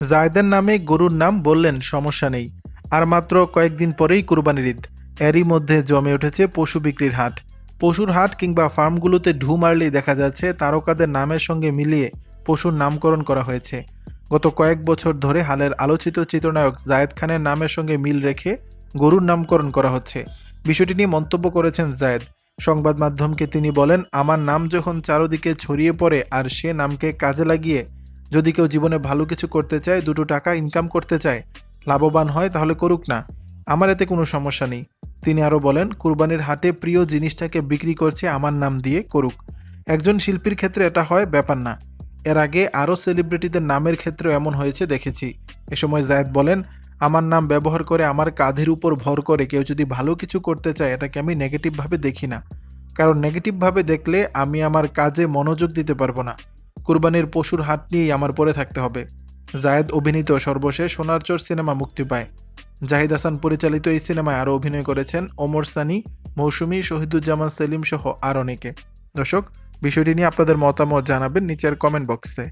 জায়েদের নামে গরুর নাম বললেন সমস্যা নেই। আর মাত্র কয়েকদিন পরেই কুরবানির ঈদ। এরই মধ্যে জমে উঠেছে পশু বিক্রির হাট। পশুর হাট কিংবা ফার্মগুলোতে ঢু মারলেই দেখা যাচ্ছে তারকাদের নামের সঙ্গে মিলিয়ে পশুর নামকরণ করা হয়েছে। গত কয়েক বছর ধরে হালের আলোচিত চিত্রনায়ক জায়েদ খানের নামের সঙ্গে মিল রেখে গরুর নামকরণ করা হচ্ছে। বিষয়টি নিয়ে মন্তব্য করেছেন জায়েদ। সংবাদ মাধ্যমকে তিনি বলেন, আমার নাম যখন চারদিকে ছড়িয়ে পড়ে আর সে নামকে কাজে লাগিয়ে যদি কেউ জীবনে ভালো কিছু করতে চায়, দুটো টাকা ইনকাম করতে চায়, লাভবান হয়, তাহলে করুক না, আমার এতে কোনো সমস্যা নেই। তিনি আরও বলেন, কুরবানির হাটে প্রিয় জিনিসটাকে বিক্রি করছে আমার নাম দিয়ে, করুক। একজন শিল্পীর ক্ষেত্রে এটা হয় ব্যাপার না। এর আগে আরও সেলিব্রিটিদের নামের ক্ষেত্রেও এমন হয়েছে দেখেছি। এ সময় জায়েদ বলেন, আমার নাম ব্যবহার করে আমার কাঁধের উপর ভর করে কেউ যদি ভালো কিছু করতে চায়, এটাকে আমি নেগেটিভভাবে দেখি না। কারণ নেগেটিভভাবে দেখলে আমি আমার কাজে মনোযোগ দিতে পারবো না। কুরবানির পশুর হাট নিয়েই আমার পড়ে থাকতে হবে। জায়েদ অভিনীত সর্বশেষ সোনার চর সিনেমা মুক্তি পায়। জাহিদ হাসান পরিচালিত এই সিনেমায় আরও অভিনয় করেছেন ওমর সানি, মৌসুমী, শহীদুজ্জামান সেলিম সহ আর অনেকে। দর্শক, বিষয়টি নিয়ে আপনাদের মতামত জানাবেন নিচের কমেন্ট বক্সে।